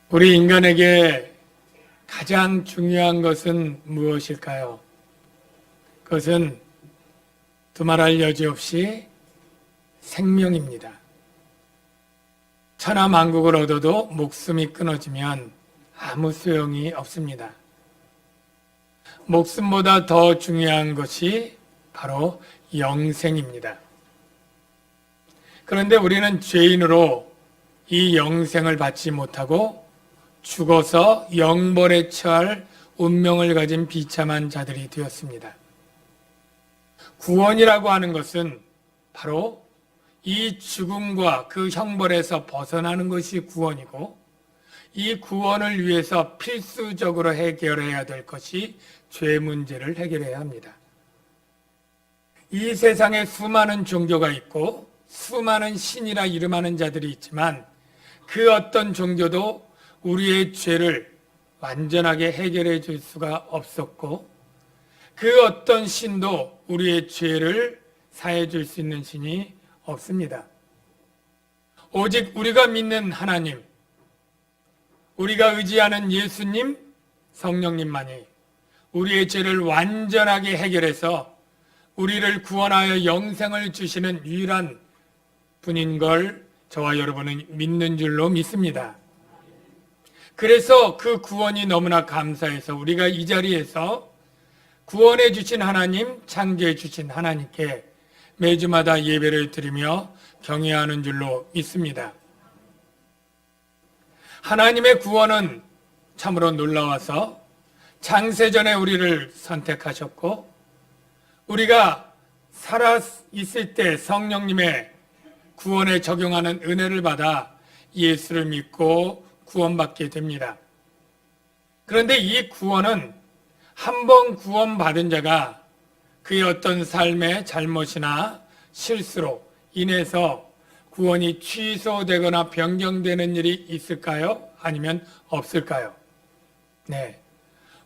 우리 인간에게 가장 중요한 것은 무엇일까요? 그것은 두말할 여지 없이 생명입니다. 천하만국을 얻어도 목숨이 끊어지면 아무 소용이 없습니다. 목숨보다 더 중요한 것이 바로 영생입니다. 그런데 우리는 죄인으로 이 영생을 받지 못하고 죽어서 영벌에 처할 운명을 가진 비참한 자들이 되었습니다. 구원이라고 하는 것은 바로 이 죽음과 그 형벌에서 벗어나는 것이 구원이고, 이 구원을 위해서 필수적으로 해결해야 될 것이 죄 문제를 해결해야 합니다. 이 세상에 수많은 종교가 있고 수많은 신이라 이름하는 자들이 있지만 그 어떤 종교도 우리의 죄를 완전하게 해결해 줄 수가 없었고, 그 어떤 신도 우리의 죄를 사해 줄 수 있는 신이 없습니다. 오직 우리가 믿는 하나님, 우리가 의지하는 예수님, 성령님만이 우리의 죄를 완전하게 해결해서 우리를 구원하여 영생을 주시는 유일한 분인 걸 저와 여러분은 믿는 줄로 믿습니다. 그래서 그 구원이 너무나 감사해서 우리가 이 자리에서 구원해 주신 하나님, 창조해 주신 하나님께 매주마다 예배를 드리며 경외하는 줄로 믿습니다. 하나님의 구원은 참으로 놀라워서 창세전에 우리를 선택하셨고, 우리가 살아 있을 때 성령님의 구원에 적용하는 은혜를 받아 예수를 믿고 구원받게 됩니다. 그런데 이 구원은 한 번 구원받은 자가 그의 어떤 삶의 잘못이나 실수로 인해서 구원이 취소되거나 변경되는 일이 있을까요? 아니면 없을까요? 네.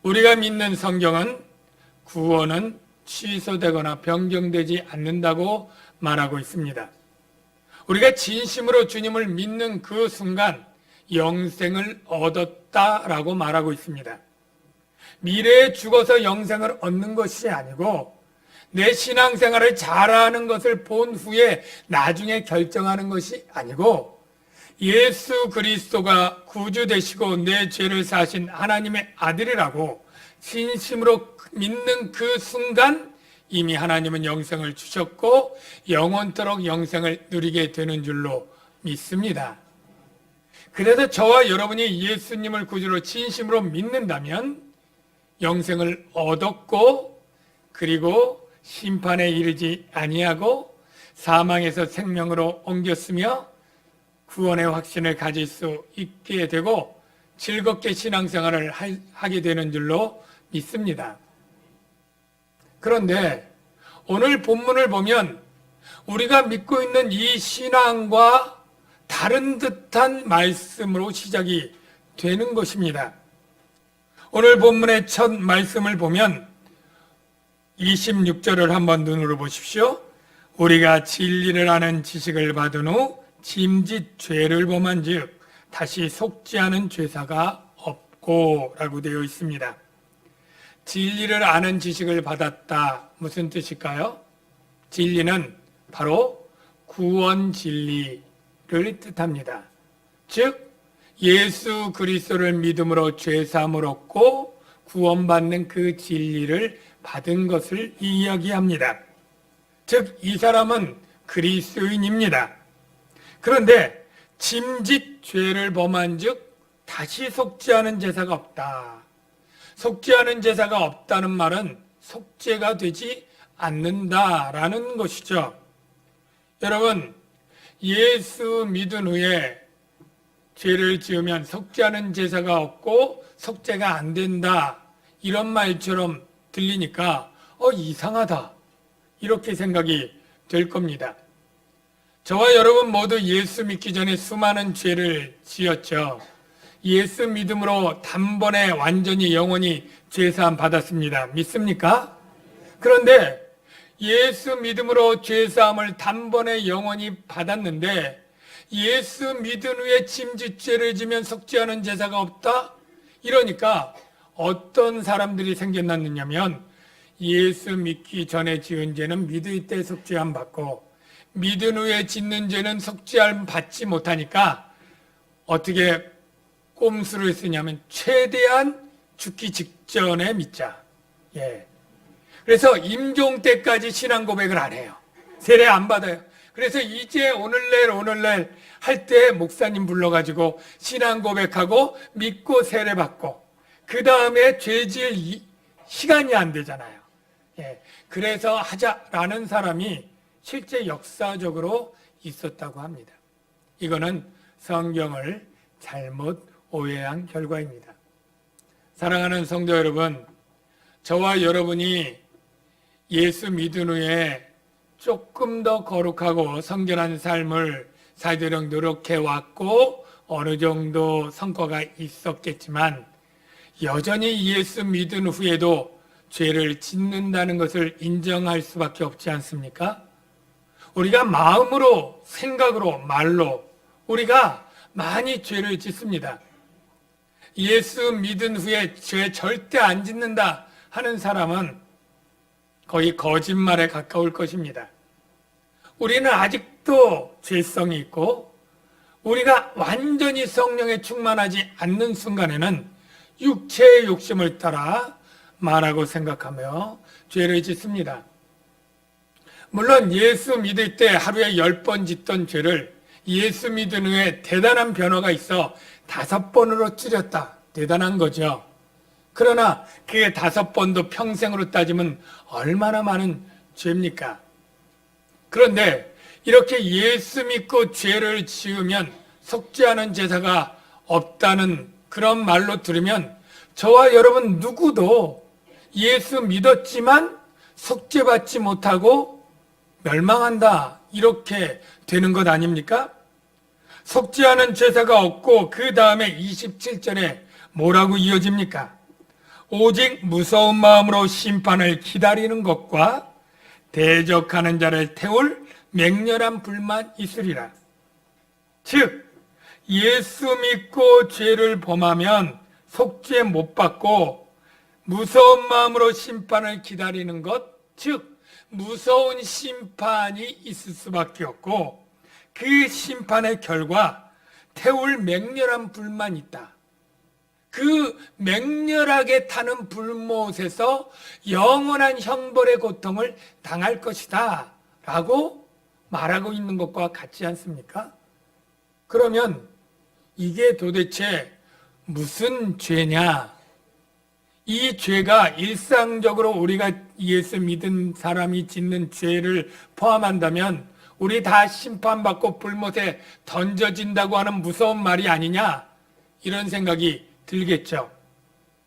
우리가 믿는 성경은 구원은 취소되거나 변경되지 않는다고 말하고 있습니다. 우리가 진심으로 주님을 믿는 그 순간 영생을 얻었다라고 말하고 있습니다. 미래에 죽어서 영생을 얻는 것이 아니고 내 신앙생활을 잘하는 것을 본 후에 나중에 결정하는 것이 아니고, 예수 그리스도가 구주 되시고 내 죄를 사신 하나님의 아들이라고 진심으로 믿는 그 순간 이미 하나님은 영생을 주셨고 영원토록 영생을 누리게 되는 줄로 믿습니다. 그래서 저와 여러분이 예수님을 구주로 진심으로 믿는다면 영생을 얻었고, 그리고 심판에 이르지 아니하고 사망에서 생명으로 옮겼으며 구원의 확신을 가질 수 있게 되고 즐겁게 신앙생활을 하게 되는 줄로 믿습니다. 그런데 오늘 본문을 보면 우리가 믿고 있는 이 신앙과 다른 듯한 말씀으로 시작이 되는 것입니다. 오늘 본문의 첫 말씀을 보면 26절을 한번 눈으로 보십시오. 우리가 진리를 아는 지식을 받은 후 짐짓 죄를 범한 즉 다시 속지 않은 죄사가 없고 라고 되어 있습니다. 진리를 아는 지식을 받았다. 무슨 뜻일까요? 진리는 바로 구원 진리를 뜻합니다. 즉 예수 그리스도를 믿음으로 죄사함을 얻고 구원받는 그 진리를 받은 것을 이야기합니다. 즉 이 사람은 그리스도인입니다. 그런데 짐짓 죄를 범한 즉 다시 속지 않은 제사가 없다. 속지 않은 제사가 없다는 말은 속죄가 되지 않는다라는 것이죠. 여러분, 예수 믿은 후에 죄를 지으면 속지 않은 제사가 없고 속죄가 안 된다, 이런 말처럼 들리니까 이상하다, 이렇게 생각이 될 겁니다. 저와 여러분 모두 예수 믿기 전에 수많은 죄를 지었죠. 예수 믿음으로 단번에 완전히 영원히 죄사함 받았습니다. 믿습니까? 그런데 예수 믿음으로 죄사함을 단번에 영원히 받았는데 예수 믿은 후에 짐짓죄를 지면 속죄하는 제사가 없다? 이러니까 어떤 사람들이 생겨났느냐면 예수 믿기 전에 지은 죄는 믿을 때 속죄함 받고 믿은 후에 짓는 죄는 속죄함 받지 못하니까 어떻게 꼼수를 쓰냐면 최대한 죽기 직전에 믿자. 예. 그래서 임종 때까지 신앙 고백을 안 해요. 세례 안 받아요. 그래서 이제 오늘날 할 때 목사님 불러가지고 신앙 고백하고 믿고 세례 받고 그 다음에 죄질 시간이 안 되잖아요. 예. 그래서 하자라는 사람이 실제 역사적으로 있었다고 합니다. 이거는 성경을 잘못 오해한 결과입니다. 사랑하는 성도 여러분, 저와 여러분이 예수 믿은 후에 조금 더 거룩하고 성결한 삶을 살도록 노력해 왔고 어느 정도 성과가 있었겠지만 여전히 예수 믿은 후에도 죄를 짓는다는 것을 인정할 수밖에 없지 않습니까? 우리가 마음으로, 생각으로, 말로 우리가 많이 죄를 짓습니다. 예수 믿은 후에 죄 절대 안 짓는다 하는 사람은 거의 거짓말에 가까울 것입니다. 우리는 아직도 죄성이 있고 우리가 완전히 성령에 충만하지 않는 순간에는 육체의 욕심을 따라 말하고 생각하며 죄를 짓습니다. 물론 예수 믿을 때 하루에 10번 짓던 죄를 예수 믿은 후에 대단한 변화가 있어 5번으로 줄였다. 대단한 거죠. 그러나 그게 5번도 평생으로 따지면 얼마나 많은 죄입니까? 그런데 이렇게 예수 믿고 죄를 지으면 속죄하는 제사가 없다는 그런 말로 들으면 저와 여러분 누구도 예수 믿었지만 속죄받지 못하고 멸망한다 이렇게 되는 것 아닙니까? 속죄하는 제사가 없고 그 다음에 27절에 뭐라고 이어집니까? 오직 무서운 마음으로 심판을 기다리는 것과 대적하는 자를 태울 맹렬한 불만 있으리라. 즉 예수 믿고 죄를 범하면 속죄 못 받고 무서운 마음으로 심판을 기다리는 것, 즉 무서운 심판이 있을 수밖에 없고 그 심판의 결과 태울 맹렬한 불만이 있다. 그 맹렬하게 타는 불못에서 영원한 형벌의 고통을 당할 것이다 라고 말하고 있는 것과 같지 않습니까? 그러면 이게 도대체 무슨 죄냐? 이 죄가 일상적으로 우리가 예수 믿은 사람이 짓는 죄를 포함한다면 우리 다 심판받고 불못에 던져진다고 하는 무서운 말이 아니냐? 이런 생각이 들겠죠.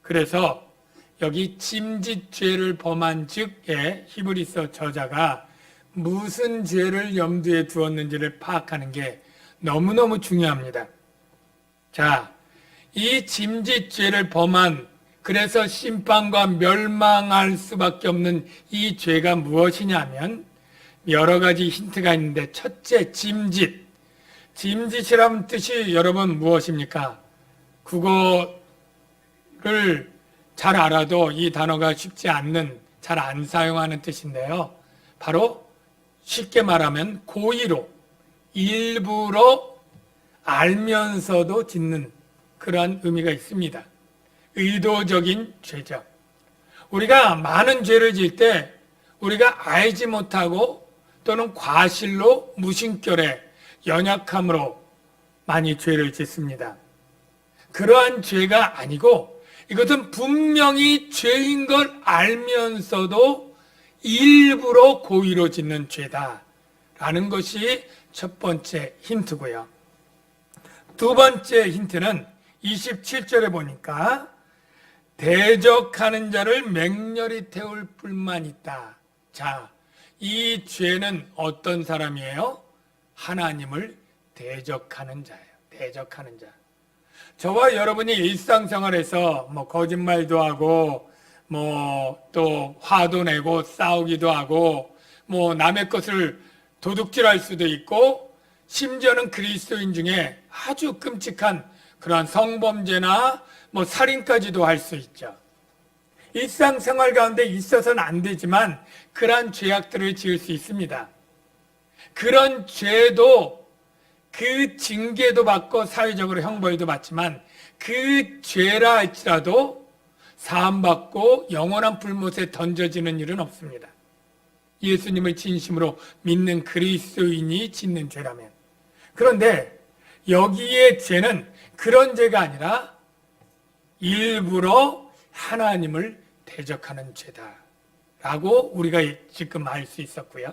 그래서 여기 짐짓죄를 범한 즉의 히브리서 저자가 무슨 죄를 염두에 두었는지를 파악하는 게 너무너무 중요합니다. 자, 이 짐짓죄를 범한 그래서 심판과 멸망할 수밖에 없는 이 죄가 무엇이냐면 여러 가지 힌트가 있는데 첫째, 짐짓. 짐짓이라는 뜻이 여러분 무엇입니까? 국어를 잘 알아도 이 단어가 쉽지 않는, 잘 안 사용하는 뜻인데요. 바로 쉽게 말하면 고의로, 일부러 알면서도 짓는 그런 의미가 있습니다. 의도적인 죄죠. 우리가 많은 죄를 지을 때 우리가 알지 못하고 또는 과실로 무심결에 연약함으로 많이 죄를 짓습니다. 그러한 죄가 아니고 이것은 분명히 죄인 걸 알면서도 일부러 고의로 짓는 죄다라는 것이 첫 번째 힌트고요. 두 번째 힌트는 27절에 보니까 대적하는 자를 맹렬히 태울 불만 있다. 자, 이 죄는 어떤 사람이에요? 하나님을 대적하는 자예요. 대적하는 자. 저와 여러분이 일상생활에서 거짓말도 하고 또 화도 내고 싸우기도 하고 남의 것을 도둑질할 수도 있고 심지어는 그리스도인 중에 아주 끔찍한 그러한 성범죄나 살인까지도 할 수 있죠. 일상생활 가운데 있어서는 안 되지만 그러한 죄악들을 지을 수 있습니다. 그런 죄도 그 징계도 받고 사회적으로 형벌도 받지만 그 죄라 할지라도 사함받고 영원한 불못에 던져지는 일은 없습니다. 예수님을 진심으로 믿는 그리스도인이 짓는 죄라면. 그런데 여기에 죄는 그런 죄가 아니라 일부러 하나님을 대적하는 죄다라고 우리가 지금 알 수 있었고요.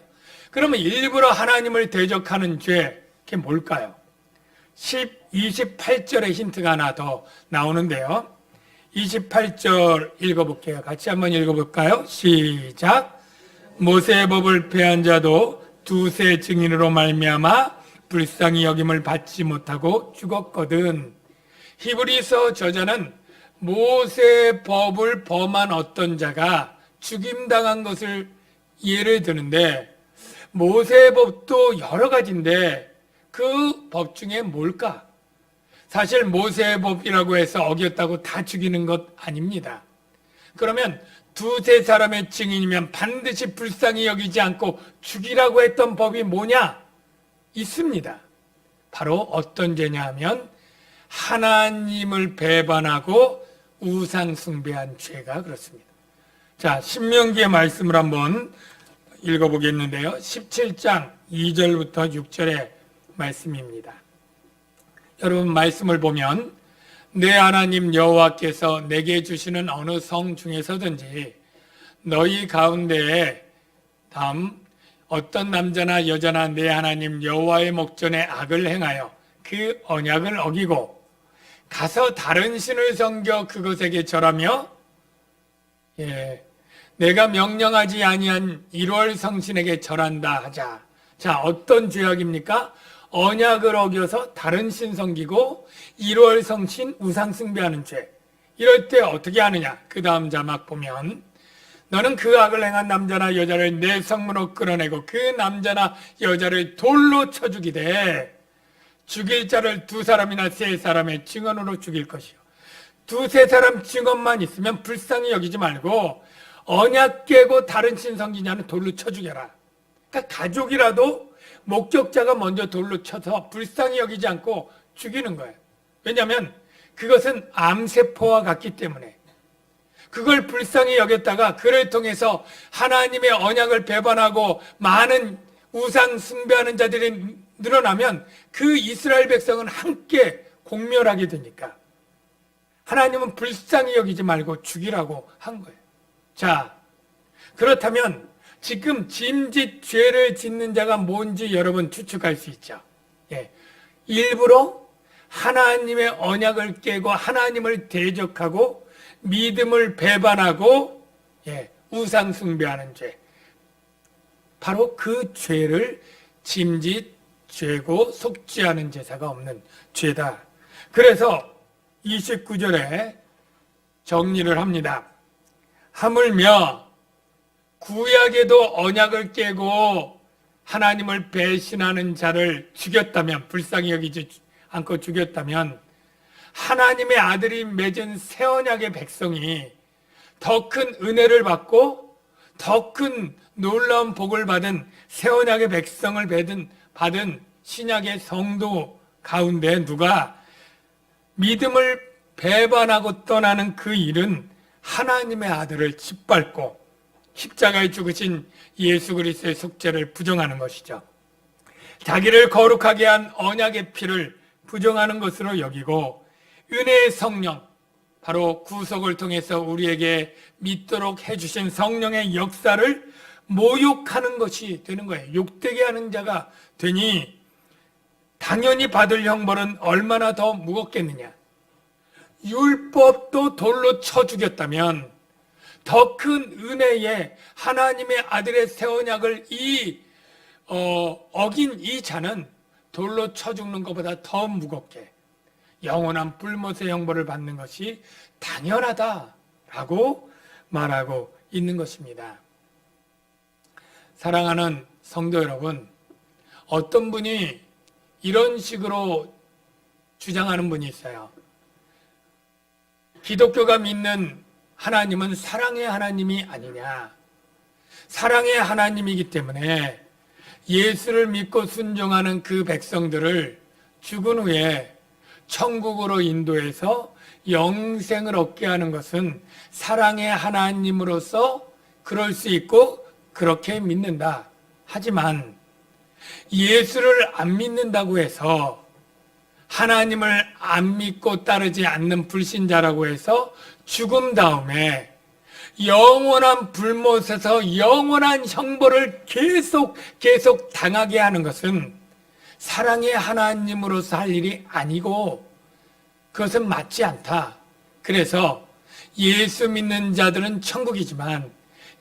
그러면 일부러 하나님을 대적하는 죄, 그게 뭘까요? 28절에 힌트가 하나 더 나오는데요. 28절 읽어볼게요. 같이 한번 읽어볼까요? 시작. 모세의 법을 폐한 자도 두세 증인으로 말미암아 불쌍히 여김을 받지 못하고 죽었거든. 히브리서 저자는 모세의 법을 범한 어떤 자가 죽임당한 것을 예를 드는데, 모세의 법도 여러 가지인데 그 법 중에 뭘까? 사실 모세의 법이라고 해서 어겼다고 다 죽이는 것 아닙니다. 그러면 두세 사람의 증인이면 반드시 불쌍히 여기지 않고 죽이라고 했던 법이 뭐냐? 있습니다. 바로 어떤 죄냐 하면 하나님을 배반하고 우상 숭배한 죄가 그렇습니다. 자, 신명기의 말씀을 한번 읽어보겠는데요. 17장 2절부터 6절의 말씀입니다. 여러분 말씀을 보면 내 하나님 여호와께서 내게 주시는 어느 성 중에서든지 너희 가운데에 어떤 남자나 여자나 내 하나님 여호와의 목전에 악을 행하여 그 언약을 어기고 가서 다른 신을 섬겨 그것에게 절하며 내가 명령하지 아니한 1월 성신에게 절한다 하자. 자, 어떤 죄악입니까? 언약을 어겨서 다른 신 섬기고 1월 성신 우상 숭배하는 죄. 이럴 때 어떻게 하느냐? 그 다음 자막 보면 너는 그 악을 행한 남자나 여자를 내 성문으로 끌어내고 그 남자나 여자를 돌로 쳐 죽이되 죽일 자를 2사람이나 3사람의 증언으로 죽일 것이요. 2-3사람 증언만 있으면 불쌍히 여기지 말고 언약 깨고 다른 신 섬기냐는 돌로 쳐 죽여라. 그러니까 가족이라도 목격자가 먼저 돌로 쳐서 불쌍히 여기지 않고 죽이는 거예요. 왜냐하면 그것은 암세포와 같기 때문에 그걸 불쌍히 여겼다가 그를 통해서 하나님의 언약을 배반하고 많은 우상 숭배하는 자들이 늘어나면 그 이스라엘 백성은 함께 공멸하게 되니까 하나님은 불쌍히 여기지 말고 죽이라고 한 거예요. 자, 그렇다면 지금 짐짓 죄를 짓는 자가 뭔지 여러분 추측할 수 있죠. 일부러 하나님의 언약을 깨고 하나님을 대적하고 믿음을 배반하고 우상 숭배하는 죄. 바로 그 죄를 짐짓 죄고 속지 않은 제사가 없는 죄다. 그래서 29절에 정리를 합니다. 하물며 구약에도 언약을 깨고 하나님을 배신하는 자를 죽였다면, 불쌍히 여기지 않고 죽였다면 하나님의 아들이 맺은 새 언약의 백성이 더 큰 은혜를 받고 더 큰 놀라운 복을 받은 새 언약의 백성을 받은 신약의 성도 가운데 누가 믿음을 배반하고 떠나는 그 일은 하나님의 아들을 짓밟고 십자가에 죽으신 예수 그리스도의 속죄를 부정하는 것이죠. 자기를 거룩하게 한 언약의 피를 부정하는 것으로 여기고 은혜의 성령, 바로 구속을 통해서 우리에게 믿도록 해주신 성령의 역사를 모욕하는 것이 되는 거예요. 욕되게 하는 자가 되니 당연히 받을 형벌은 얼마나 더 무겁겠느냐. 율법도 돌로 쳐 죽였다면 더 큰 은혜에 하나님의 아들의 새 언약을 어긴 이 자는 돌로 쳐 죽는 것보다 더 무겁게 영원한 불못의 형벌을 받는 것이 당연하다라고 말하고 있는 것입니다. 사랑하는 성도 여러분, 어떤 분이 이런 식으로 주장하는 분이 있어요. 기독교가 믿는 하나님은 사랑의 하나님이 아니냐. 사랑의 하나님이기 때문에 예수를 믿고 순종하는 그 백성들을 죽은 후에 천국으로 인도해서 영생을 얻게 하는 것은 사랑의 하나님으로서 그럴 수 있고 그렇게 믿는다. 하지만 예수를 안 믿는다고 해서 하나님을 안 믿고 따르지 않는 불신자라고 해서 죽음 다음에 영원한 불못에서 영원한 형벌을 계속 당하게 하는 것은 사랑의 하나님으로서 할 일이 아니고 그것은 맞지 않다. 그래서 예수 믿는 자들은 천국이지만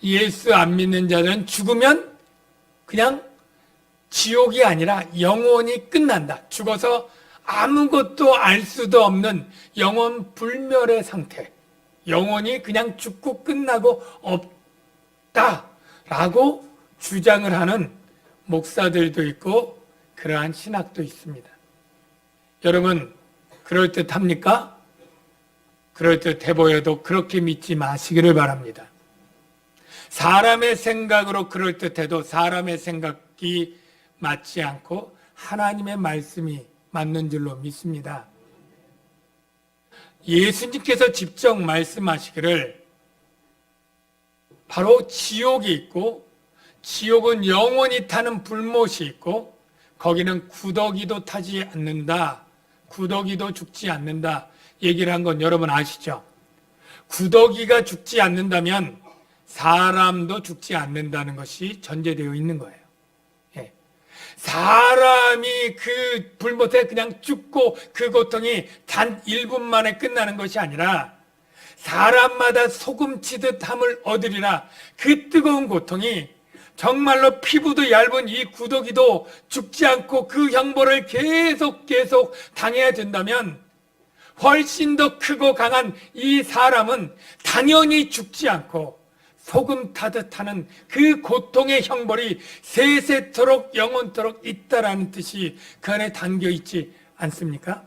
예수 안 믿는 자들은 죽으면 그냥 지옥이 아니라 영원히 끝난다. 죽어서 아무것도 알 수도 없는 영원 불멸의 상태. 영원히 그냥 죽고 끝나고 없다라고 주장을 하는 목사들도 있고 그러한 신학도 있습니다. 여러분 그럴듯합니까? 그럴듯해 보여도 그렇게 믿지 마시기를 바랍니다. 사람의 생각으로 그럴듯해도 사람의 생각이 맞지 않고 하나님의 말씀이 맞는 줄로 믿습니다. 예수님께서 직접 말씀하시기를 바로 지옥이 있고 지옥은 영원히 타는 불못이 있고 거기는 구더기도 타지 않는다. 구더기도 죽지 않는다. 얘기를 한 건 여러분 아시죠? 구더기가 죽지 않는다면 사람도 죽지 않는다는 것이 전제되어 있는 거예요. 사람이 그 불못에 그냥 죽고 그 고통이 단 1분 만에 끝나는 것이 아니라 사람마다 소금치듯함을 얻으리라. 그 뜨거운 고통이 정말로 피부도 얇은 이 구더기도 죽지 않고 그 형벌을 계속 당해야 된다면 훨씬 더 크고 강한 이 사람은 당연히 죽지 않고 소금 타듯 하는 그 고통의 형벌이 세세토록 영원토록 있다라는 뜻이 그 안에 담겨 있지 않습니까?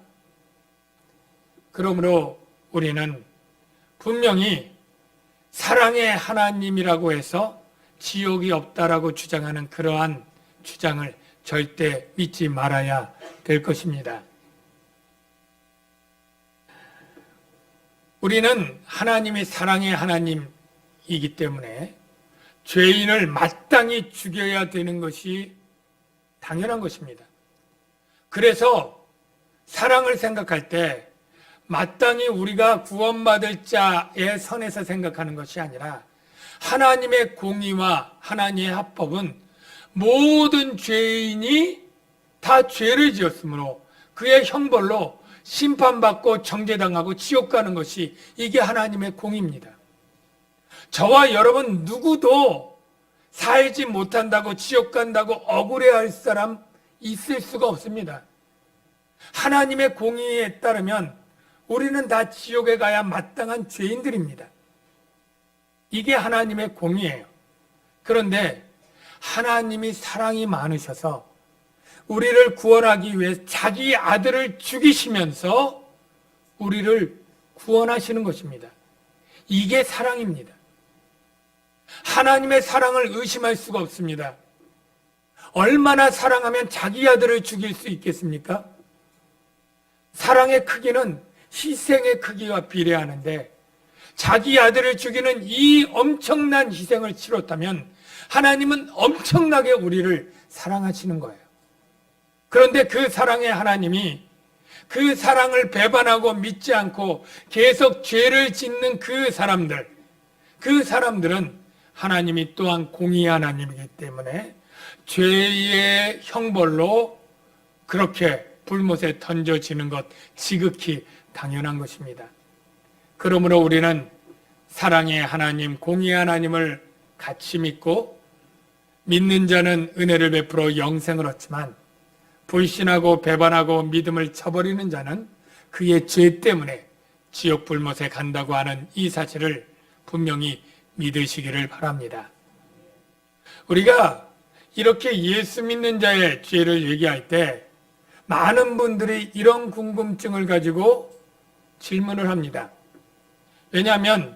그러므로 우리는 분명히 사랑의 하나님이라고 해서 지옥이 없다라고 주장하는 그러한 주장을 절대 믿지 말아야 될 것입니다. 우리는 하나님이 사랑의 하나님이기 때문에 죄인을 마땅히 죽여야 되는 것이 당연한 것입니다. 그래서 사랑을 생각할 때 마땅히 우리가 구원받을 자의 선에서 생각하는 것이 아니라 하나님의 공의와 하나님의 합법은 모든 죄인이 다 죄를 지었으므로 그의 형벌로 심판받고 정죄당하고 지옥 가는 것이 이게 하나님의 공의입니다. 저와 여러분 누구도 살지 못한다고 지옥 간다고 억울해할 사람 있을 수가 없습니다. 하나님의 공의에 따르면 우리는 다 지옥에 가야 마땅한 죄인들입니다. 이게 하나님의 공의예요. 그런데 하나님이 사랑이 많으셔서 우리를 구원하기 위해 자기 아들을 죽이시면서 우리를 구원하시는 것입니다. 이게 사랑입니다. 하나님의 사랑을 의심할 수가 없습니다. 얼마나 사랑하면 자기 아들을 죽일 수 있겠습니까? 사랑의 크기는 희생의 크기와 비례하는데 자기 아들을 죽이는 이 엄청난 희생을 치렀다면 하나님은 엄청나게 우리를 사랑하시는 거예요. 그런데 그 사랑의 하나님이 그 사랑을 배반하고 믿지 않고 계속 죄를 짓는 그 사람들은 하나님이 또한 공의의 하나님이기 때문에 죄의 형벌로 그렇게 불못에 던져지는 것 지극히 당연한 것입니다. 그러므로 우리는 사랑의 하나님, 공의의 하나님을 같이 믿고 믿는 자는 은혜를 베풀어 영생을 얻지만 불신하고 배반하고 믿음을 저버리는 자는 그의 죄 때문에 지옥 불못에 간다고 하는 이 사실을 분명히 믿으시기를 바랍니다. 우리가 이렇게 예수 믿는 자의 죄를 얘기할 때 많은 분들이 이런 궁금증을 가지고 질문을 합니다. 왜냐하면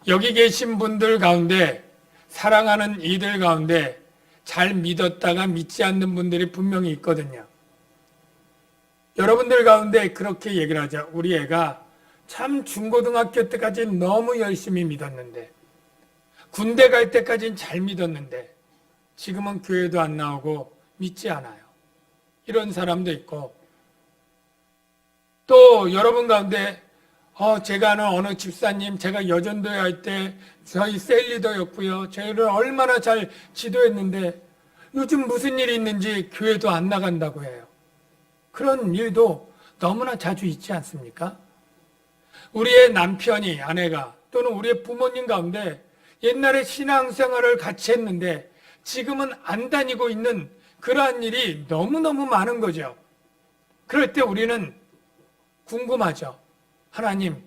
여기 계신 분들 가운데, 사랑하는 이들 가운데 잘 믿었다가 믿지 않는 분들이 분명히 있거든요. 여러분들 가운데 그렇게 얘기를 하죠. 우리 애가 참 중고등학교 때까지 너무 열심히 믿었는데, 군대 갈 때까지는 잘 믿었는데 지금은 교회도 안 나오고 믿지 않아요. 이런 사람도 있고, 또 여러분 가운데 제가 아는 어느 집사님, 제가 여전도회 할 때 저희 셀리더였고요. 저희를 얼마나 잘 지도했는데 요즘 무슨 일이 있는지 교회도 안 나간다고 해요. 그런 일도 너무나 자주 있지 않습니까? 우리의 남편이, 아내가, 또는 우리의 부모님 가운데 옛날에 신앙생활을 같이 했는데 지금은 안 다니고 있는 그러한 일이 너무너무 많은 거죠. 그럴 때 우리는 궁금하죠. 하나님,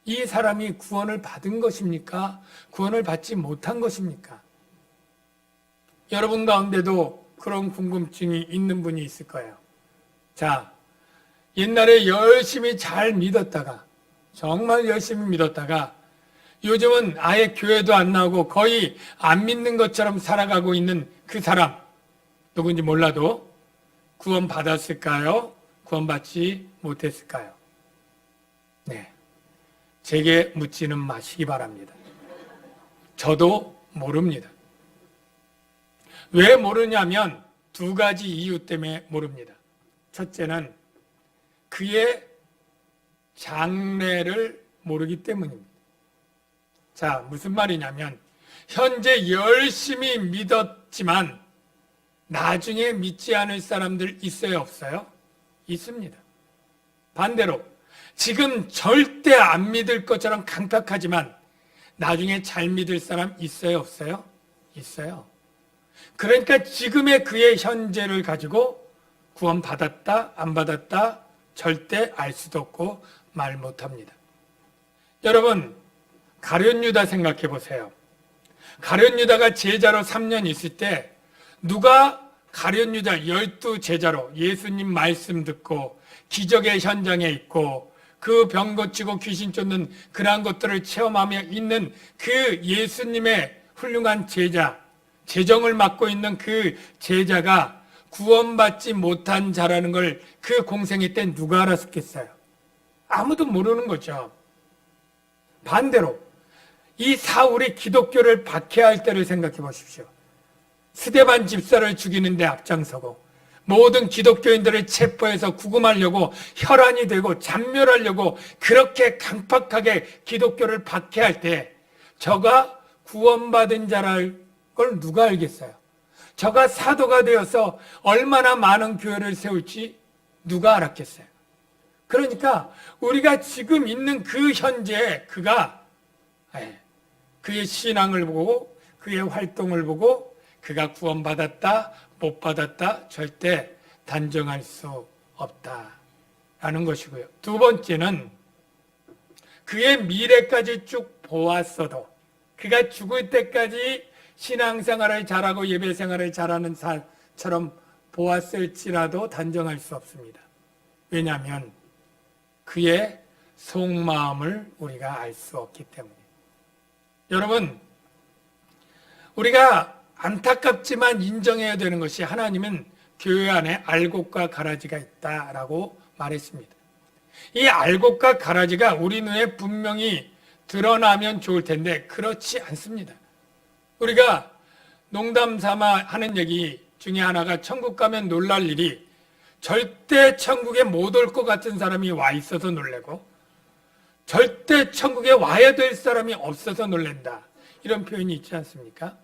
이 사람이 구원을 받은 것입니까? 구원을 받지 못한 것입니까? 여러분 가운데도 그런 궁금증이 있는 분이 있을 거예요. 자, 옛날에 열심히 잘 믿었다가, 정말 열심히 믿었다가 요즘은 아예 교회도 안 나오고 거의 안 믿는 것처럼 살아가고 있는 그 사람, 누군지 몰라도 구원 받았을까요? 구원 받지 못했을까요? 네, 제게 묻지는 마시기 바랍니다. 저도 모릅니다. 왜 모르냐면 두 가지 이유 때문에 모릅니다. 첫째는 그의 장래를 모르기 때문입니다. 자, 무슨 말이냐면 현재 열심히 믿었지만 나중에 믿지 않을 사람들 있어요, 없어요? 있습니다. 반대로 지금 절대 안 믿을 것처럼 강팍하지만 나중에 잘 믿을 사람 있어요, 없어요? 있어요. 그러니까 지금의 그의 현재를 가지고 구원 받았다, 안 받았다 절대 알 수도 없고 말 못합니다. 여러분, 가룟 유다 생각해 보세요. 가룟 유다가 제자로 3년 있을 때 누가 가룟 유다 12제자로 예수님 말씀 듣고 기적의 현장에 있고 그 병 고치고 귀신 쫓는 그러한 것들을 체험하며 있는 그 예수님의 훌륭한 제자, 재정을 맡고 있는 그 제자가 구원받지 못한 자라는 걸 그 공생애 때 누가 알았겠어요? 아무도 모르는 거죠. 반대로 이 사울이 기독교를 박해할 때를 생각해 보십시오. 스데반 집사를 죽이는데 앞장서고 모든 기독교인들을 체포해서 구금하려고 혈안이 되고 잔멸하려고 그렇게 강팍하게 기독교를 박해할 때 저가 구원받은 자랄 걸 누가 알겠어요? 저가 사도가 되어서 얼마나 많은 교회를 세울지 누가 알았겠어요? 그러니까 우리가 지금 있는 그 현재에 그가 그의 신앙을 보고 그의 활동을 보고 그가 구원받았다 못 받았다 절대 단정할 수 없다라는 것이고요. 두 번째는 그의 미래까지 쭉 보았어도 그가 죽을 때까지 신앙생활을 잘하고 예배생활을 잘하는 사람처럼 보았을지라도 단정할 수 없습니다. 왜냐하면 그의 속마음을 우리가 알 수 없기 때문에. 여러분, 우리가 안타깝지만 인정해야 되는 것이 하나님은 교회 안에 알곡과 가라지가 있다라고 말했습니다. 이 알곡과 가라지가 우리 눈에 분명히 드러나면 좋을 텐데 그렇지 않습니다. 우리가 농담 삼아 하는 얘기 중에 하나가 천국 가면 놀랄 일이 절대 천국에 못 올 것 같은 사람이 와 있어서 놀래고 절대 천국에 와야 될 사람이 없어서 놀랜다. 이런 표현이 있지 않습니까?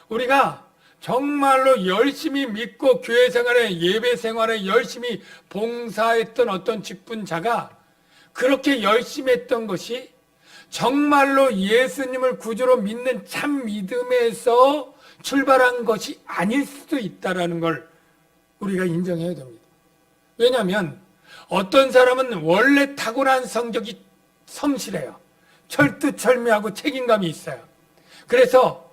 우리가 정말로 열심히 믿고 교회 생활에 예배 생활에 열심히 봉사했던 어떤 직분자가 그렇게 열심히 했던 것이 정말로 예수님을 구주로 믿는 참 믿음에서 출발한 것이 아닐 수도 있다는 걸 우리가 인정해야 됩니다. 왜냐하면 어떤 사람은 원래 탁월한 성격이 성실해요. 철두철미하고 책임감이 있어요. 그래서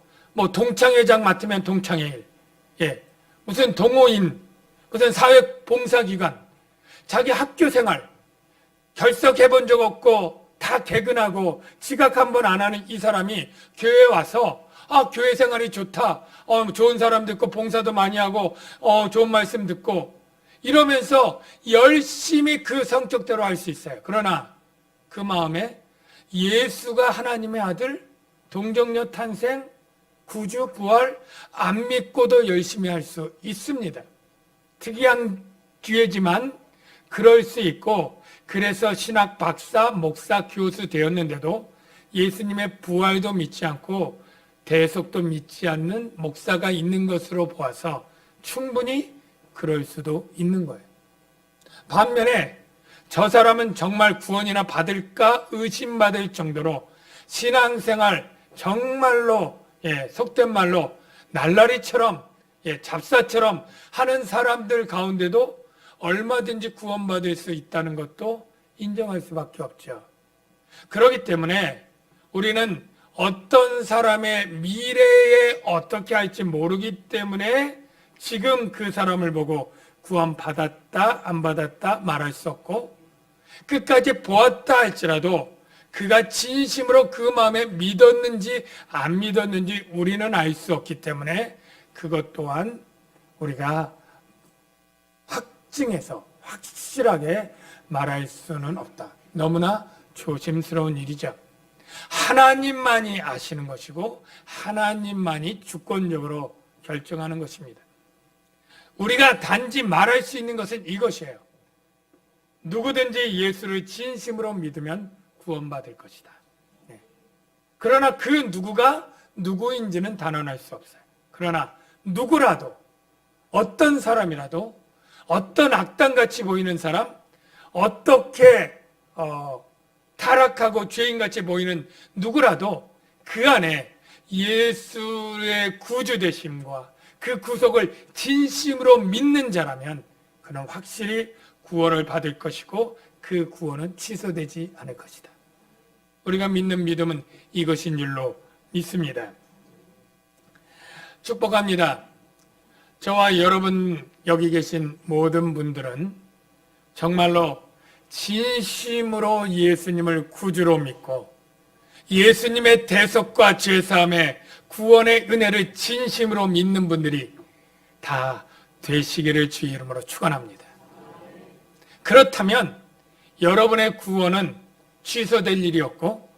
동창회장 맡으면 동창회 일, 무슨 동호인, 우선 사회봉사기관, 자기 학교생활 결석해 본 적 없고 다 개근하고 지각 한 번 안 하는 이 사람이 교회에 와서 교회 생활이 좋다, 좋은 사람 듣고 봉사도 많이 하고 좋은 말씀 듣고 이러면서 열심히 그 성격대로 할 수 있어요. 그러나 그 마음에 예수가 하나님의 아들, 동정녀 탄생, 구주, 부활 안 믿고도 열심히 할 수 있습니다. 특이한 기회지만 그럴 수 있고, 그래서 신학 박사, 목사, 교수 되었는데도 예수님의 부활도 믿지 않고 대속도 믿지 않는 목사가 있는 것으로 보아서 충분히 그럴 수도 있는 거예요. 반면에 저 사람은 정말 구원이나 받을까 의심받을 정도로 신앙생활 정말로 속된 말로 날라리처럼 잡사처럼 하는 사람들 가운데도 얼마든지 구원받을 수 있다는 것도 인정할 수밖에 없죠. 그렇기 때문에 우리는 어떤 사람의 미래에 어떻게 할지 모르기 때문에 지금 그 사람을 보고 구원받았다 안 받았다 말할 수 없고, 끝까지 보았다 할지라도 그가 진심으로 그 마음에 믿었는지 안 믿었는지 우리는 알 수 없기 때문에 그것 또한 우리가 확증해서 확실하게 말할 수는 없다. 너무나 조심스러운 일이죠. 하나님만이 아시는 것이고 하나님만이 주권적으로 결정하는 것입니다. 우리가 단지 말할 수 있는 것은 이것이에요. 누구든지 예수를 진심으로 믿으면 구원받을 것이다. 그러나 그 누구가 누구인지는 단언할 수 없어요. 그러나 누구라도, 어떤 사람이라도, 어떤 악당같이 보이는 사람, 어떻게 타락하고 죄인같이 보이는 누구라도 그 안에 예수의 구주되심과 그 구속을 진심으로 믿는 자라면 그는 확실히 구원을 받을 것이고 그 구원은 취소되지 않을 것이다. 우리가 믿는 믿음은 이것인 줄로 믿습니다. 축복합니다. 저와 여러분 여기 계신 모든 분들은 정말로 진심으로 예수님을 구주로 믿고 예수님의 대속과 죄사함의 구원의 은혜를 진심으로 믿는 분들이 다 되시기를 주의 이름으로 축원합니다. 그렇다면 여러분의 구원은 취소될 일이 없고,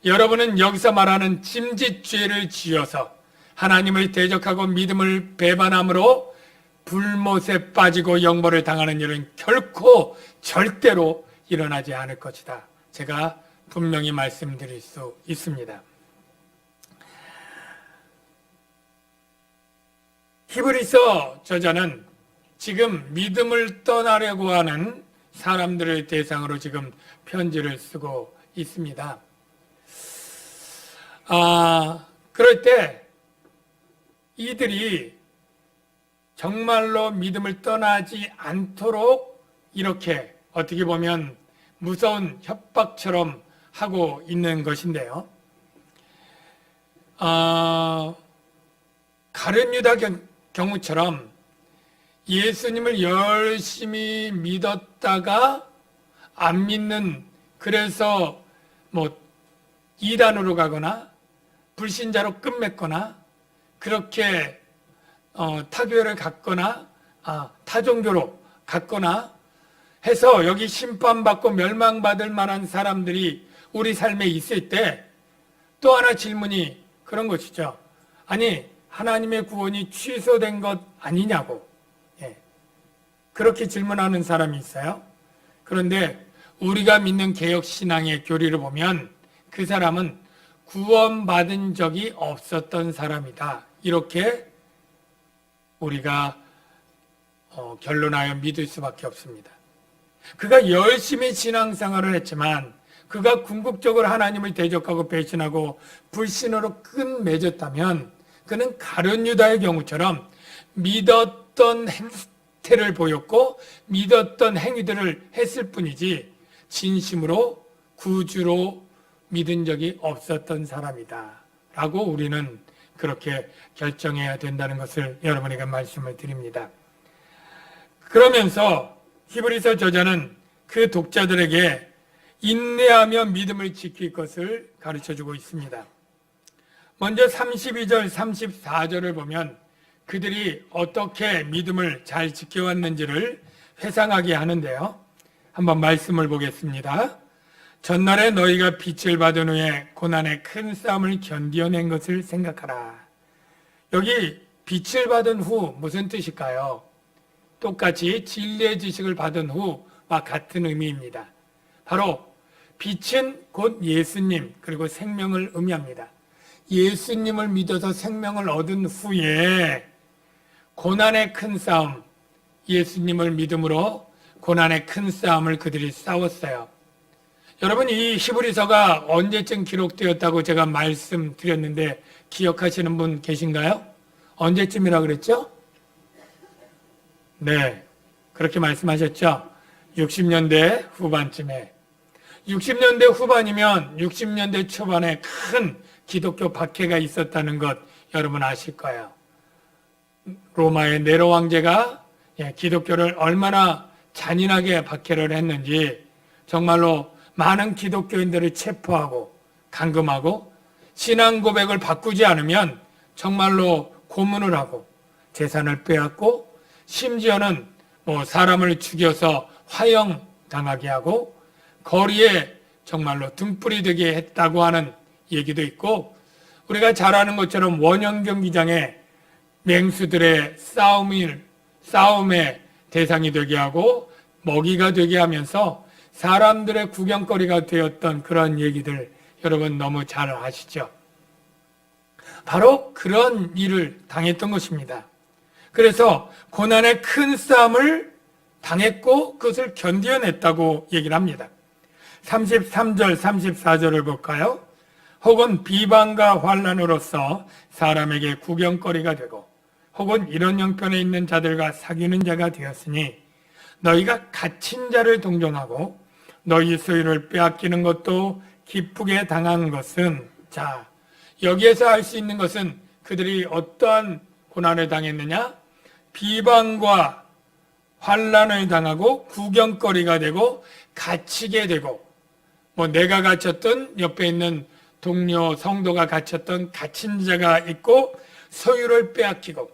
여러분은 여기서 말하는 짐짓죄를 지어서 하나님을 대적하고 믿음을 배반함으로 불못에 빠지고 영벌을 당하는 일은 결코 절대로 일어나지 않을 것이다. 제가 분명히 말씀드릴 수 있습니다. 히브리서 저자는 지금 믿음을 떠나려고 하는 사람들을 대상으로 지금 편지를 쓰고 있습니다. 그럴 때 이들이 정말로 믿음을 떠나지 않도록 이렇게 어떻게 보면 무서운 협박처럼 하고 있는 것인데요. 가룟 유다 경우처럼 예수님을 열심히 믿었다가 안 믿는, 그래서 이단으로 가거나 불신자로 끝맺거나 그렇게 타교회를 갔거나 타종교로 갔거나 해서 여기 심판받고 멸망받을 만한 사람들이 우리 삶에 있을 때 또 하나 질문이 그런 것이죠. 아니, 하나님의 구원이 취소된 것 아니냐고 그렇게 질문하는 사람이 있어요. 그런데 우리가 믿는 개혁신앙의 교리를 보면 그 사람은 구원받은 적이 없었던 사람이다. 이렇게 우리가 결론하여 믿을 수밖에 없습니다. 그가 열심히 신앙생활을 했지만 그가 궁극적으로 하나님을 대적하고 배신하고 불신으로 끝맺었다면 그는 가룟 유다의 경우처럼 믿었던 행태를 보였고 믿었던 행위들을 했을 뿐이지 진심으로 구주로 믿은 적이 없었던 사람이다 라고 우리는 그렇게 결정해야 된다는 것을 여러분에게 말씀을 드립니다. 그러면서 히브리서 저자는 그 독자들에게 인내하며 믿음을 지킬 것을 가르쳐주고 있습니다. 먼저 32절, 34절을 보면 그들이 어떻게 믿음을 잘 지켜왔는지를 회상하게 하는데요. 한번 말씀을 보겠습니다. 전날에 너희가 빛을 받은 후에 고난의 큰 싸움을 견디어낸 것을 생각하라. 여기 빛을 받은 후 무슨 뜻일까요? 똑같이 진리의 지식을 받은 후와 같은 의미입니다. 바로 빛은 곧 예수님 그리고 생명을 의미합니다. 예수님을 믿어서 생명을 얻은 후에 고난의 큰 싸움, 예수님을 믿음으로 고난의 큰 싸움을 그들이 싸웠어요. 여러분, 이 히브리서가 언제쯤 기록되었다고 제가 말씀드렸는데 기억하시는 분 계신가요? 언제쯤이라 그랬죠? 네, 그렇게 말씀하셨죠? 60년대 후반쯤에. 60년대 후반이면 60년대 초반에 큰 기독교 박해가 있었다는 것 여러분 아실 거예요. 로마의 네로 황제가 기독교를 얼마나 잔인하게 박해를 했는지 정말로 많은 기독교인들을 체포하고 감금하고 신앙 고백을 바꾸지 않으면 정말로 고문을 하고 재산을 빼앗고 심지어는 사람을 죽여서 화형당하게 하고 거리에 정말로 등불이 되게 했다고 하는 얘기도 있고, 우리가 잘 아는 것처럼 원형 경기장에 맹수들의 싸움의 대상이 되게 하고 먹이가 되게 하면서 사람들의 구경거리가 되었던 그런 얘기들 여러분 너무 잘 아시죠? 바로 그런 일을 당했던 것입니다. 그래서 고난의 큰 싸움을 당했고 그것을 견뎌냈다고 얘기를 합니다. 33절, 34절을 볼까요? 혹은 비방과 환난으로서 사람에게 구경거리가 되고 혹은 이런 형편에 있는 자들과 사귀는 자가 되었으니 너희가 갇힌 자를 동정하고 너희 소유를 빼앗기는 것도 기쁘게 당한 것은, 자, 여기에서 알 수 있는 것은 그들이 어떠한 고난을 당했느냐? 비방과 환난을 당하고 구경거리가 되고 갇히게 되고, 내가 갇혔던 옆에 있는 동료 성도가 갇혔던 갇힌 자가 있고 소유를 빼앗기고,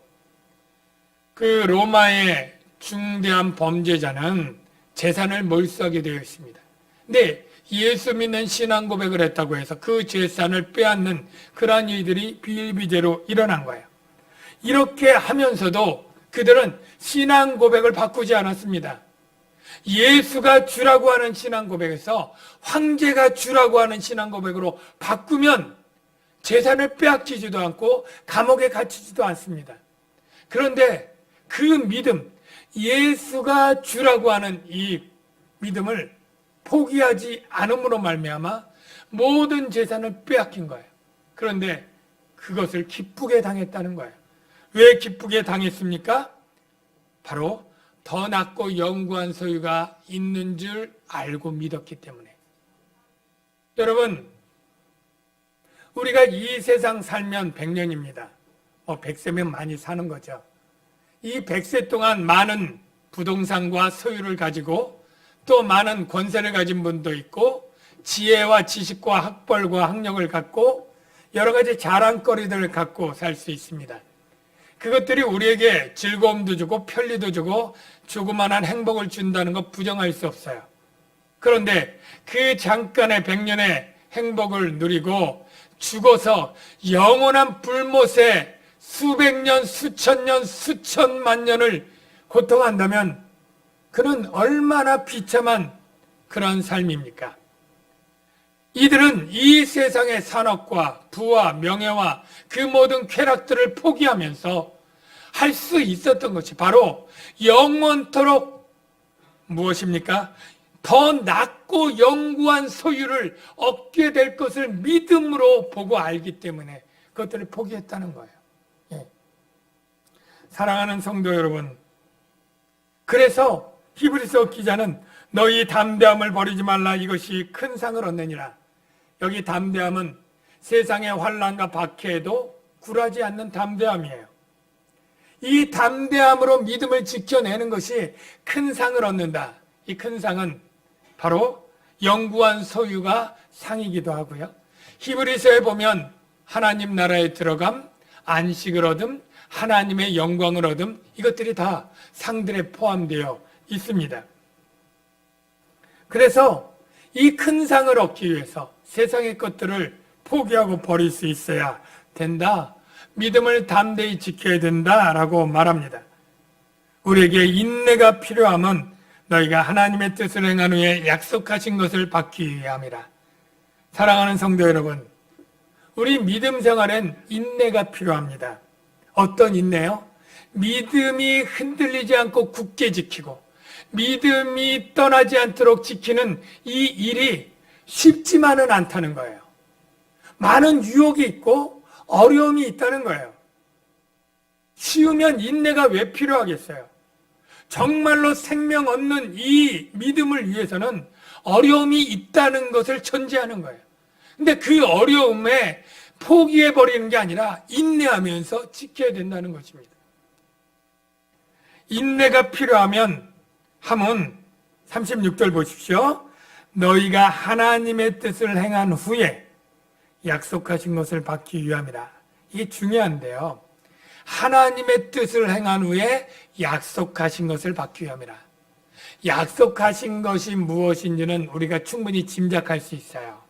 그 로마의 중대한 범죄자는 재산을 몰수하게 되어 있습니다. 근데 예수 믿는 신앙 고백을 했다고 해서 그 재산을 빼앗는 그러한 일들이 비일비재로 일어난 거예요. 이렇게 하면서도 그들은 신앙 고백을 바꾸지 않았습니다. 예수가 주라고 하는 신앙 고백에서 황제가 주라고 하는 신앙 고백으로 바꾸면 재산을 빼앗기지도 않고 감옥에 갇히지도 않습니다. 그런데 그 믿음, 예수가 주라고 하는 이 믿음을 포기하지 않음으로 말미암아 모든 재산을 빼앗긴 거예요. 그런데 그것을 기쁘게 당했다는 거예요. 왜 기쁘게 당했습니까? 바로 더 낫고 영구한 소유가 있는 줄 알고 믿었기 때문에. 여러분, 우리가 이 세상 살면 100년입니다. 100세면 많이 사는 거죠. 이 100세 동안 많은 부동산과 소유를 가지고 또 많은 권세를 가진 분도 있고 지혜와 지식과 학벌과 학력을 갖고 여러 가지 자랑거리들을 갖고 살 수 있습니다. 그것들이 우리에게 즐거움도 주고 편리도 주고 조그만한 행복을 준다는 것 부정할 수 없어요. 그런데 그 잠깐의 100년의 행복을 누리고 죽어서 영원한 불못에 수백 년, 수천 년, 수천만 년을 고통한다면 그는 얼마나 비참한 그런 삶입니까? 이들은 이 세상의 산업과 부와 명예와 그 모든 쾌락들을 포기하면서 할 수 있었던 것이 바로 영원토록 무엇입니까? 더 낫고 영구한 소유를 얻게 될 것을 믿음으로 보고 알기 때문에 그것들을 포기했다는 거예요. 예. 사랑하는 성도 여러분, 그래서 히브리서 기자는 너희 담대함을 버리지 말라, 이것이 큰 상을 얻느니라. 여기 담대함은 세상의 환난과 박해에도 굴하지 않는 담대함이에요. 이 담대함으로 믿음을 지켜내는 것이 큰 상을 얻는다. 이 큰 상은 바로 영구한 소유가 상이기도 하고요. 히브리서에 보면 하나님 나라에 들어감, 안식을 얻음, 하나님의 영광을 얻음, 이것들이 다 상들에 포함되어 있습니다. 그래서 이 큰 상을 얻기 위해서 세상의 것들을 포기하고 버릴 수 있어야 된다. 믿음을 담대히 지켜야 된다라고 말합니다. 우리에게 인내가 필요함은 너희가 하나님의 뜻을 행한 후에 약속하신 것을 받기 위함이라. 사랑하는 성도 여러분, 우리 믿음 생활엔 인내가 필요합니다. 어떤 인내요? 믿음이 흔들리지 않고 굳게 지키고 믿음이 떠나지 않도록 지키는 이 일이 쉽지만은 않다는 거예요. 많은 유혹이 있고 어려움이 있다는 거예요. 쉬우면 인내가 왜 필요하겠어요? 정말로 생명 얻는 이 믿음을 위해서는 어려움이 있다는 것을 전제하는 거예요. 근데 그 어려움에 포기해버리는 게 아니라 인내하면서 지켜야 된다는 것입니다. 인내가 필요하면 함은 36절 보십시오. 너희가 하나님의 뜻을 행한 후에 약속하신 것을 받기 위함이라. 이게 중요한데요. 하나님의 뜻을 행한 후에 약속하신 것을 받기 위함이라. 약속하신 것이 무엇인지는 우리가 충분히 짐작할 수 있어요.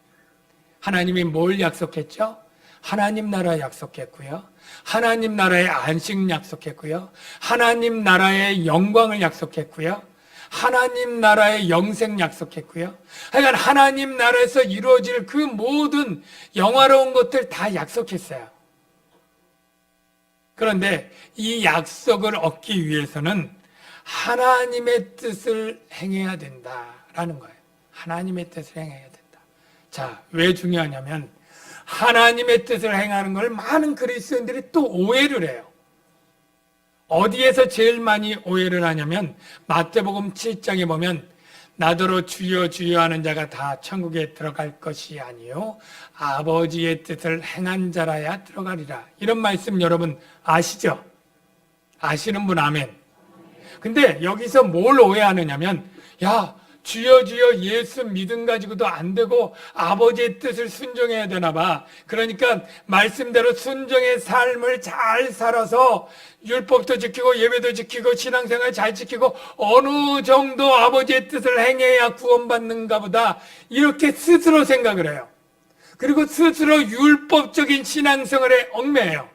하나님이 뭘 약속했죠? 하나님 나라 약속했고요. 하나님 나라의 안식 약속했고요. 하나님 나라의 영광을 약속했고요. 하나님 나라의 영생 약속했고요. 하여간 하나님 나라에서 이루어질 그 모든 영화로운 것들 다 약속했어요. 그런데 이 약속을 얻기 위해서는 하나님의 뜻을 행해야 된다라는 거예요. 하나님의 뜻을 행해야 된다. 자, 왜 중요하냐면 하나님의 뜻을 행하는 걸 많은 그리스도인들이 또 오해를 해요. 어디에서 제일 많이 오해를 하냐면 마태복음 7장에 보면 나더러 주여 주여 하는 자가 다 천국에 들어갈 것이 아니요 아버지의 뜻을 행한 자라야 들어가리라. 이런 말씀 여러분 아시죠? 아시는 분 아멘. 근데 여기서 뭘 오해하느냐면 야 주여 주여 예수 믿음 가지고도 안 되고 아버지의 뜻을 순종해야 되나 봐. 그러니까 말씀대로 순종의 삶을 잘 살아서 율법도 지키고 예배도 지키고 신앙생활 잘 지키고 어느 정도 아버지의 뜻을 행해야 구원받는가 보다 이렇게 스스로 생각을 해요. 그리고 스스로 율법적인 신앙생활에 얽매여요.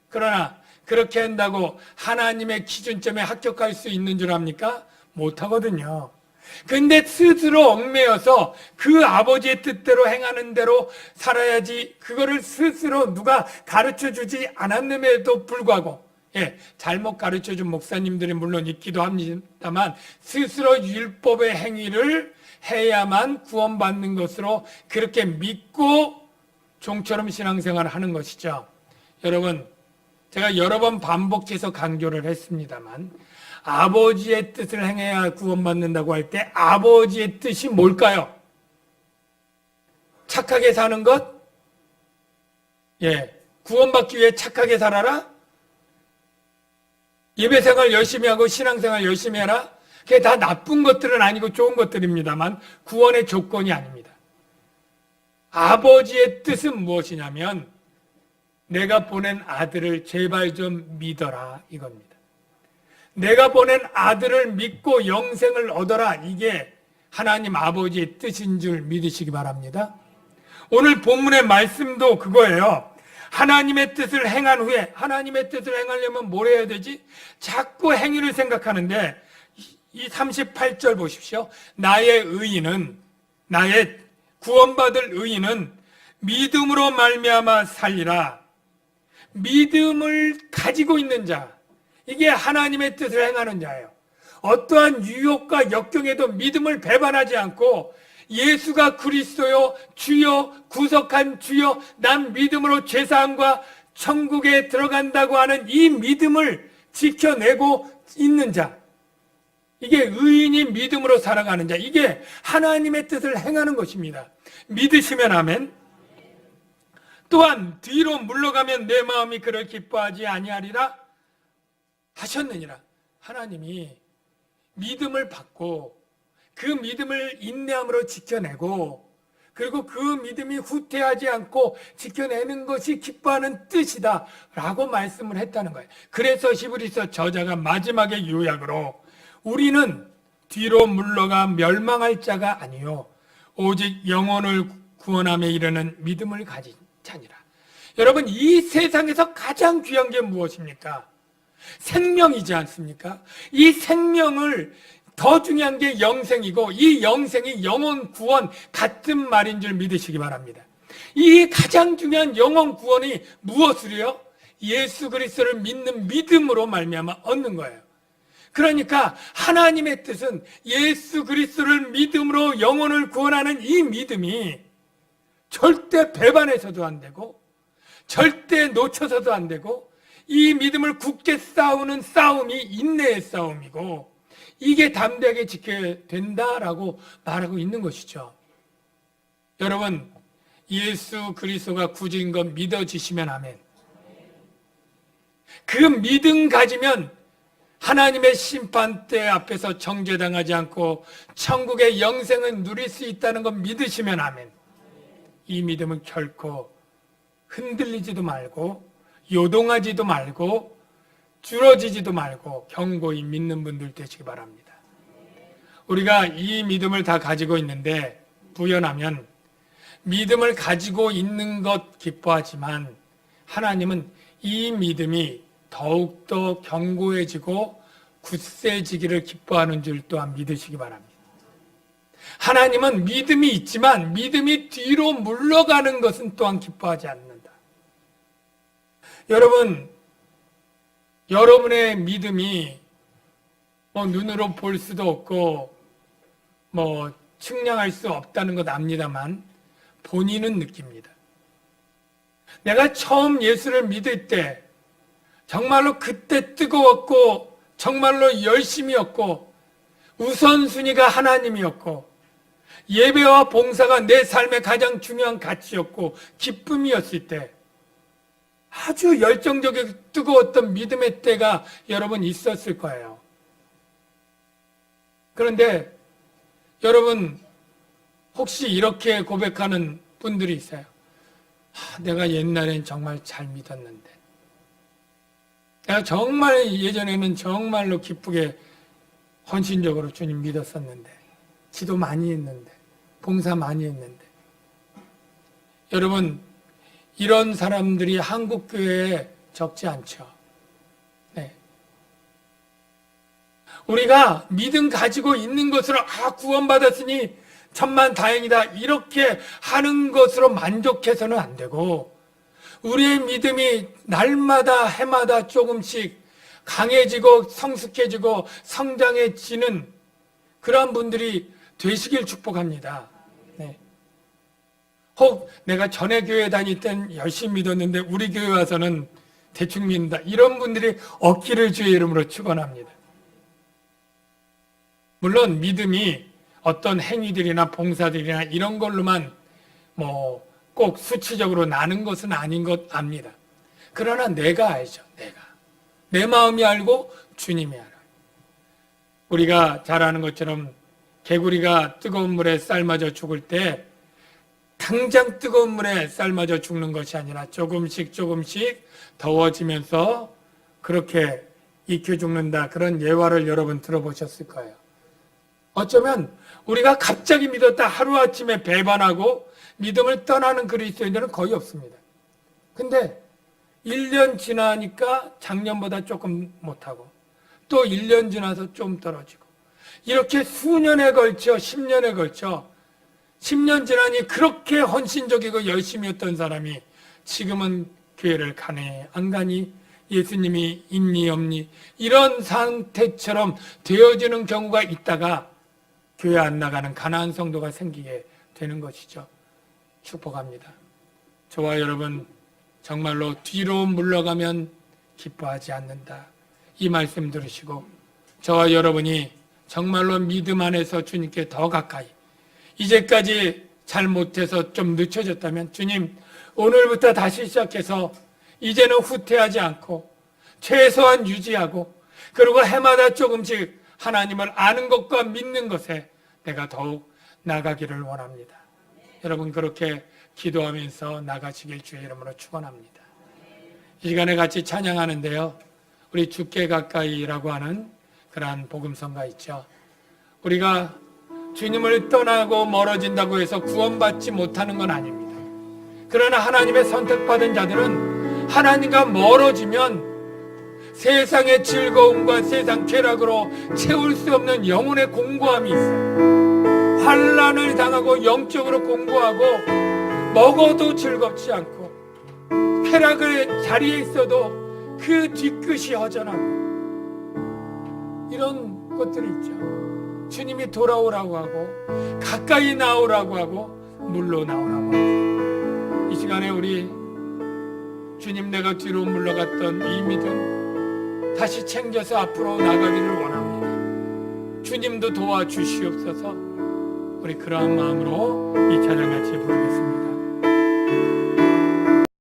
그러나 그렇게 한다고 하나님의 기준점에 합격할 수 있는 줄 압니까? 못하거든요. 근데 스스로 얽매여서 그 아버지의 뜻대로 행하는 대로 살아야지 그거를 스스로 누가 가르쳐주지 않았음에도 불구하고 잘못 가르쳐준 목사님들이 물론 있기도 합니다만 스스로 율법의 행위를 해야만 구원받는 것으로 그렇게 믿고 종처럼 신앙생활을 하는 것이죠. 여러분 제가 여러 번 반복해서 강조를 했습니다만 아버지의 뜻을 행해야 구원받는다고 할 때 아버지의 뜻이 뭘까요? 착하게 사는 것? 구원받기 위해 착하게 살아라? 예배생활 열심히 하고 신앙생활 열심히 해라? 그게 다 나쁜 것들은 아니고 좋은 것들입니다만 구원의 조건이 아닙니다. 아버지의 뜻은 무엇이냐면 내가 보낸 아들을 제발 좀 믿어라 이겁니다. 내가 보낸 아들을 믿고 영생을 얻어라. 이게 하나님 아버지의 뜻인 줄 믿으시기 바랍니다. 오늘 본문의 말씀도 그거예요. 하나님의 뜻을 행한 후에 하나님의 뜻을 행하려면 뭘 해야 되지? 자꾸 행위를 생각하는데 이 38절 보십시오. 나의 구원받을 의인은 믿음으로 말미암아 살리라. 믿음을 가지고 있는 자, 이게 하나님의 뜻을 행하는 자예요. 어떠한 유혹과 역경에도 믿음을 배반하지 않고 예수가 그리스도요 주여 구속한 주여 난 믿음으로 죄사함과 천국에 들어간다고 하는 이 믿음을 지켜내고 있는 자, 이게 의인이 믿음으로 살아가는 자, 이게 하나님의 뜻을 행하는 것입니다. 믿으시면 아멘. 또한 뒤로 물러가면 내 마음이 그를 기뻐하지 아니하리라. 하셨느니라. 하나님이 믿음을 받고 그 믿음을 인내함으로 지켜내고 그리고 그 믿음이 후퇴하지 않고 지켜내는 것이 기뻐하는 뜻이다 라고 말씀을 했다는 거예요. 그래서 히브리서 저자가 마지막에 요약으로 우리는 뒤로 물러가 멸망할 자가 아니요 오직 영혼을 구원함에 이르는 믿음을 가진 자니라. 여러분, 이 세상에서 가장 귀한 게 무엇입니까? 생명이지 않습니까? 이 생명을 더 중요한 게 영생이고 이 영생이 영혼 구원 같은 말인 줄 믿으시기 바랍니다. 이 가장 중요한 영혼 구원이 무엇으로요? 예수 그리스도를 믿는 믿음으로 말미암아 얻는 거예요. 그러니까 하나님의 뜻은 예수 그리스도를 믿음으로 영혼을 구원하는 이 믿음이 절대 배반해서도 안 되고 절대 놓쳐서도 안 되고 이 믿음을 굳게 싸우는 싸움이 인내의 싸움이고 이게 담대하게 지켜야 된다라고 말하고 있는 것이죠. 여러분, 예수 그리스도가 구주인 것 믿어지시면 아멘. 그 믿음 가지면 하나님의 심판대 앞에서 정죄당하지 않고 천국의 영생을 누릴 수 있다는 것 믿으시면 아멘. 이 믿음은 결코 흔들리지도 말고 요동하지도 말고 줄어지지도 말고 견고히 믿는 분들 되시기 바랍니다. 우리가 이 믿음을 다 가지고 있는데 부연하면 믿음을 가지고 있는 것 기뻐하지만 하나님은 이 믿음이 더욱더 견고해지고 굳세지기를 기뻐하는 줄 또한 믿으시기 바랍니다. 하나님은 믿음이 있지만 믿음이 뒤로 물러가는 것은 또한 기뻐하지 않는다. 여러분의 믿음이 눈으로 볼 수도 없고 측량할 수 없다는 것 압니다만 본인은 느낍니다. 내가 처음 예수를 믿을 때 정말로 그때 뜨거웠고 정말로 열심이었고 우선순위가 하나님이었고 예배와 봉사가 내 삶의 가장 중요한 가치였고 기쁨이었을 때 아주 열정적이고 뜨거웠던 믿음의 때가 여러분 있었을 거예요. 그런데 여러분 혹시 이렇게 고백하는 분들이 있어요. 내가 옛날엔 정말 잘 믿었는데 내가 정말 예전에는 정말로 기쁘게 헌신적으로 주님 믿었었는데 기도 많이 했는데 봉사 많이 했는데 여러분 이런 사람들이 한국교회에 적지 않죠. 네. 우리가 믿음 가지고 있는 것으로 구원받았으니 천만 다행이다 이렇게 하는 것으로 만족해서는 안 되고 우리의 믿음이 날마다 해마다 조금씩 강해지고 성숙해지고 성장해지는 그런 분들이 되시길 축복합니다. 네. 혹 내가 전에 교회 다닐 땐 열심히 믿었는데 우리 교회 와서는 대충 믿는다 이런 분들이 없기를 주의 이름으로 축원합니다. 물론 믿음이 어떤 행위들이나 봉사들이나 이런 걸로만 꼭 수치적으로 나는 것은 아닌 것 압니다. 그러나 내가 알죠. 내 마음이 알고 주님이 알아요. 우리가 잘 아는 것처럼 개구리가 뜨거운 물에 삶아져 죽을 때 당장 뜨거운 물에 삶아져 죽는 것이 아니라 조금씩 더워지면서 그렇게 익혀 죽는다. 그런 예화를 여러분 들어보셨을 거예요. 어쩌면 우리가 갑자기 믿었다 하루아침에 배반하고 믿음을 떠나는 그리스도인들은 거의 없습니다. 근데 1년 지나니까 작년보다 조금 못하고 또 1년 지나서 좀 떨어지고 이렇게 수년에 걸쳐 10년에 걸쳐 10년 지나니 그렇게 헌신적이고 열심히 했던 사람이 지금은 교회를 가네 안 가니 예수님이 있니 없니 이런 상태처럼 되어지는 경우가 있다가 교회 안 나가는 가난한 성도가 생기게 되는 것이죠. 축복합니다. 저와 여러분 정말로 뒤로 물러가면 기뻐하지 않는다. 이 말씀 들으시고 저와 여러분이 정말로 믿음 안에서 주님께 더 가까이 이제까지 잘못해서 좀 늦춰졌다면 주님 오늘부터 다시 시작해서 이제는 후퇴하지 않고 최소한 유지하고 그리고 해마다 조금씩 하나님을 아는 것과 믿는 것에 내가 더욱 나가기를 원합니다. 여러분 그렇게 기도하면서 나가시길 주의 이름으로 축원합니다. 이 시간에 같이 찬양하는데요, 우리 주께 가까이라고 하는 그러한 복음성가 있죠. 우리가 주님을 떠나고 멀어진다고 해서 구원받지 못하는 건 아닙니다. 그러나 하나님의 선택받은 자들은 하나님과 멀어지면 세상의 즐거움과 세상 쾌락으로 채울 수 없는 영혼의 공고함이 있어요. 환난을 당하고 영적으로 공고하고 먹어도 즐겁지 않고 쾌락의 자리에 있어도 그 뒤끝이 허전하고 이런 것들이 있죠. 주님이 돌아오라고 하고 가까이 나오라고 하고 물러나오라고 하고, 이 시간에 우리 주님 내가 뒤로 물러갔던 이 믿음 다시 챙겨서 앞으로 나가기를 원합니다. 주님도 도와주시옵소서. 우리 그러한 마음으로 이 찬양 같이 부르겠습니다.